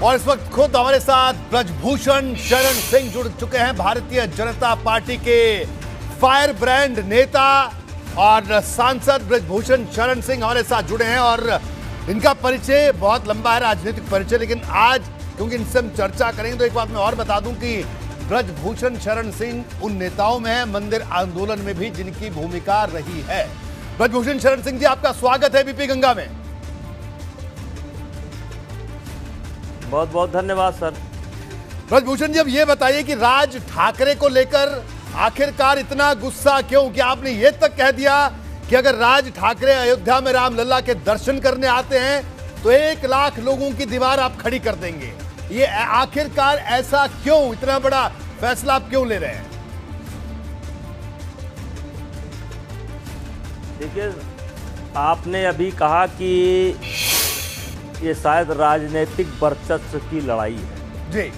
और इस वक्त खुद हमारे साथ ब्रजभूषण शरण सिंह जुड़ चुके हैं। भारतीय जनता पार्टी के फायर ब्रांड नेता और सांसद ब्रजभूषण शरण सिंह हमारे साथ जुड़े हैं और इनका परिचय बहुत लंबा है, राजनीतिक परिचय, लेकिन आज क्योंकि इनसे हम चर्चा करेंगे तो एक बात मैं और बता दूं कि ब्रजभूषण शरण सिंह उन नेताओं में है मंदिर आंदोलन में भी जिनकी भूमिका रही है। ब्रजभूषण शरण सिंह जी, आपका स्वागत है बीपी गंगा में। बहुत बहुत धन्यवाद सर। ब्रजभूषण जी, अब ये बताइए कि राज ठाकरे को लेकर आखिरकार इतना गुस्सा क्यों कि आपने ये तक कह दिया कि अगर राज ठाकरे अयोध्या में रामलला के दर्शन करने आते हैं तो 1 लाख लोगों की दीवार आप खड़ी कर देंगे। ये आखिरकार ऐसा क्यों, इतना बड़ा फैसला आप क्यों ले रहे हैं? देखिए, आपने अभी कहा कि ये शायद राजनीतिक वर्चस्व की लड़ाई है जी,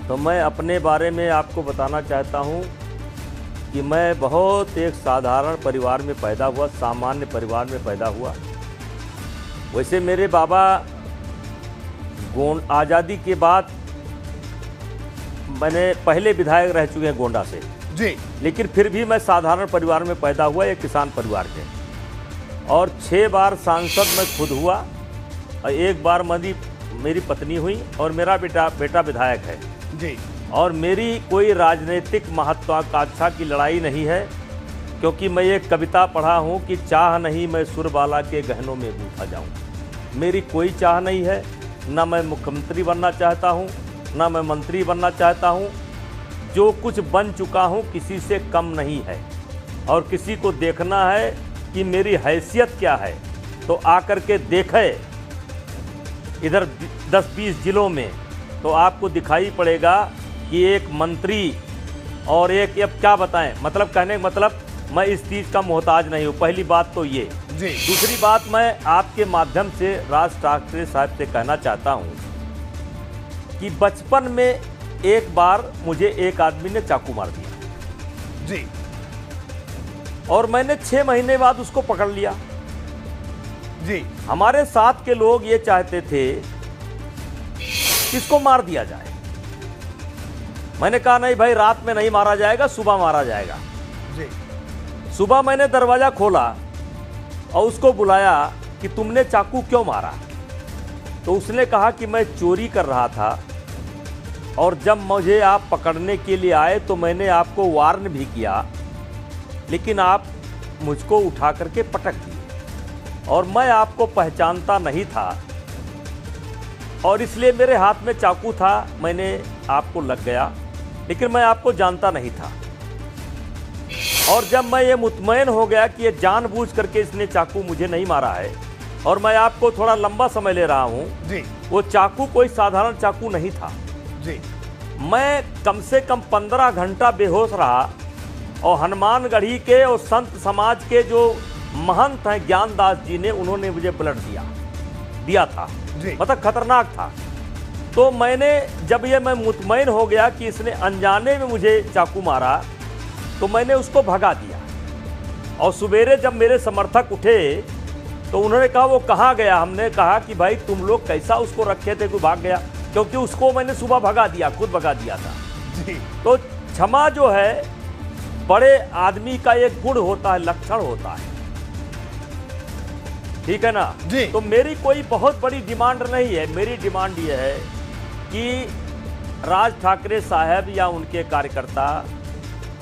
तो मैं अपने बारे में आपको बताना चाहता हूँ कि मैं बहुत एक साधारण परिवार में पैदा हुआ, सामान्य परिवार में पैदा हुआ। वैसे मेरे बाबा आज़ादी के बाद मैंने पहले विधायक रह चुके हैं गोंडा से जी, लेकिन फिर भी मैं साधारण परिवार में पैदा हुआ, एक किसान परिवार के, और 6 बार सांसद मैं खुद हुआ और 1 बार मेरी पत्नी हुई और मेरा बेटा विधायक है जी। और मेरी कोई राजनीतिक महत्वाकांक्षा की लड़ाई नहीं है, क्योंकि मैं एक कविता पढ़ा हूँ कि चाह नहीं मैं सुरबाला के गहनों में गूंथा जाऊँ। मेरी कोई चाह नहीं है, ना मैं मुख्यमंत्री बनना चाहता हूँ, ना मैं मंत्री बनना चाहता हूँ। जो कुछ बन चुका हूँ किसी से कम नहीं है और किसी को देखना है कि मेरी हैसियत क्या है तो आकर के देखे इधर 10-20 जिलों में, तो आपको दिखाई पड़ेगा कि एक मंत्री और एक, अब क्या बताएं, मतलब कहने का मतलब मैं इस चीज़ का मोहताज नहीं हूँ। पहली बात तो ये जी। दूसरी बात, मैं आपके माध्यम से राज ठाकरे साहब से कहना चाहता हूँ कि बचपन में एक बार मुझे एक आदमी ने चाकू मार दिया जी, और मैंने 6 महीने बाद उसको पकड़ लिया जी। हमारे साथ के लोग ये चाहते थे कि इसको मार दिया जाए। मैंने कहा नहीं भाई, रात में नहीं मारा जाएगा, सुबह मारा जाएगा जी। सुबह मैंने दरवाजा खोला और उसको बुलाया कि तुमने चाकू क्यों मारा। तो उसने कहा कि मैं चोरी कर रहा था और जब मुझे आप पकड़ने के लिए आए तो मैंने आपको वार्न भी किया, लेकिन आप मुझको उठा करके पटक दिए और मैं आपको पहचानता नहीं था और इसलिए मेरे हाथ में चाकू था, मैंने आपको लग गया, लेकिन मैं आपको जानता नहीं था। और जब मैं ये मुतमईन हो गया कि ये जानबूझ करके इसने चाकू मुझे नहीं मारा है और मैं आपको थोड़ा लंबा समय ले रहा हूँ जी, वो चाकू कोई साधारण चाकू नहीं था जी। मैं कम से कम 15 घंटा बेहोश रहा और हनुमानगढ़ी के और संत समाज के जो महंत हैं ज्ञानदास जी ने, उन्होंने मुझे ब्लड दिया था जी। मतलब खतरनाक था। तो मैंने जब ये मैं मुतमईन हो गया कि इसने अनजाने में मुझे चाकू मारा तो मैंने उसको भगा दिया और सवेरे जब मेरे समर्थक उठे तो उन्होंने कहा वो कहाँ गया। हमने कहा कि भाई तुम लोग कैसा उसको रखे थे कि भाग गया, क्योंकि उसको मैंने सुबह भगा दिया, खुद भगा दिया था जी। तो क्षमा जो है बड़े आदमी का एक गुण होता है, लक्षण होता है, ठीक है ना जी। तो मेरी कोई बहुत बड़ी डिमांड नहीं है। मेरी डिमांड ये है कि राज ठाकरे साहब या उनके कार्यकर्ता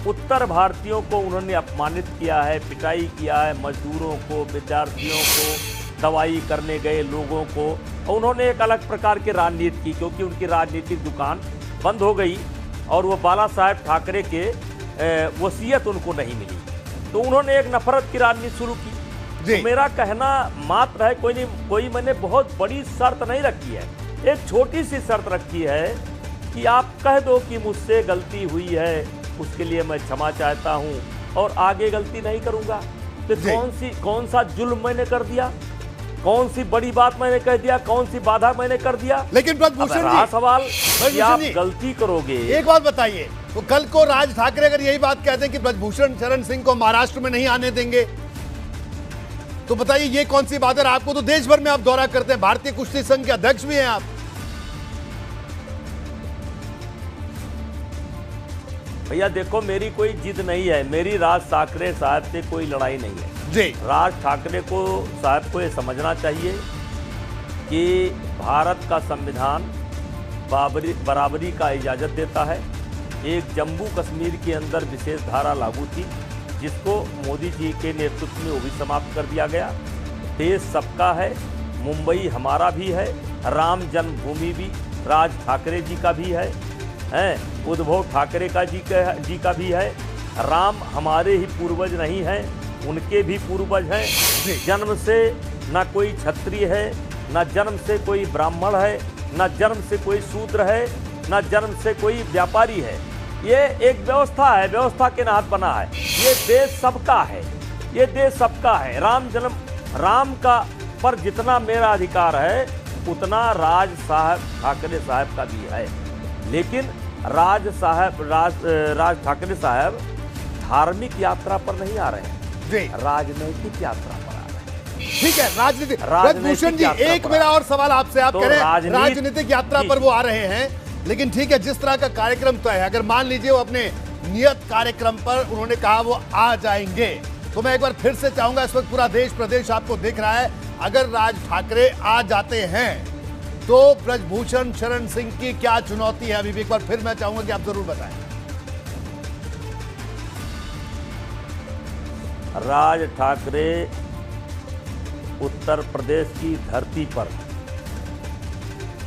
उत्तर भारतीयों को उन्होंने अपमानित किया है, पिटाई किया है, मजदूरों को, विद्यार्थियों को, दवाई करने गए लोगों को, और उन्होंने एक अलग प्रकार की राजनीति की, क्योंकि उनकी राजनीतिक दुकान बंद हो गई और वो बाला साहेब ठाकरे के वसीयत उनको नहीं मिली, तो उन्होंने एक नफरत की राजनीति शुरू की। तो मेरा कहना मात्र है, कोई मैंने बहुत बड़ी शर्त नहीं रखी है, एक छोटी सी शर्त रखी है कि आप कह दो कि मुझसे गलती हुई है, उसके लिए मैं क्षमा चाहता हूं और आगे गलती नहीं करूंगा। तो कौन सा जुल्म मैंने कर दिया, कौन सी बड़ी बात मैंने कह दिया, कौन सी बाधा मैंने कर दिया? लेकिन ब्रजभूषण जी, सवाल कि आप गलती करोगे। एक बात बताइए, तो कल को राज ठाकरे अगर यही बात कहते हैं कि ब्रजभूषण शरण सिंह को महाराष्ट्र में नहीं आने देंगे, तो बताइए ये कौन सी बात है? आपको तो देश भर में आप दौरा करते हैं, भारतीय कुश्ती संघ के अध्यक्ष भी हैं आप। भैया देखो, मेरी कोई जिद नहीं है, मेरी राज ठाकरे साहब से कोई लड़ाई नहीं है जी। राज ठाकरे को साहब को ये समझना चाहिए कि भारत का संविधान बराबरी का इजाज़त देता है। एक जम्मू कश्मीर के अंदर विशेष धारा लागू थी, जिसको मोदी जी के नेतृत्व में वो भी समाप्त कर दिया गया। देश सबका है, मुंबई हमारा भी है, राम जन्मभूमि भी राज ठाकरे जी का भी है, उद्धव ठाकरे जी का भी है। राम हमारे ही पूर्वज नहीं हैं, उनके भी पूर्वज हैं। जन्म से ना कोई क्षत्रिय है, ना जन्म से कोई ब्राह्मण है, ना जन्म से कोई शूद्र है, ना जन्म से कोई व्यापारी है। ये एक व्यवस्था है, व्यवस्था के नाहत बना है। ये देश सबका है, ये देश सबका है। राम का पर जितना मेरा अधिकार है उतना राज ठाकरे साहब का भी है। लेकिन राज ठाकरे साहब धार्मिक यात्रा पर नहीं आ रहे हैं, राजनैतिक यात्रा पर आ रहे हैं। ठीक है, ब्रजभूषण जी, एक मेरा और सवाल आपसे, आप कह रहे हैं राजनीतिक यात्रा पर वो आ रहे हैं, लेकिन ठीक है, जिस तरह का कार्यक्रम तो है, अगर मान लीजिए वो अपने नियत कार्यक्रम पर उन्होंने कहा वो आ जाएंगे, तो मैं एक बार फिर से चाहूंगा, इस वक्त पूरा देश प्रदेश आपको देख रहा है, अगर राज ठाकरे आ जाते हैं तो ब्रजभूषण शरण सिंह की क्या चुनौती है? अभी भी एक बार फिर मैं चाहूंगा कि आप जरूर बताएं। राज ठाकरे उत्तर प्रदेश की धरती पर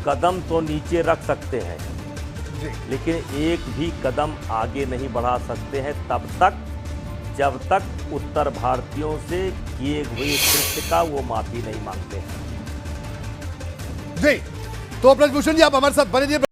कदम तो नीचे रख सकते हैं जी, लेकिन एक भी कदम आगे नहीं बढ़ा सकते हैं तब तक जब तक उत्तर भारतीयों से किए हुए कृत्य का वो माफी नहीं मांगते हैं। जी, तो ब्रजभूषण जी आप हमारे साथ बने रहिए।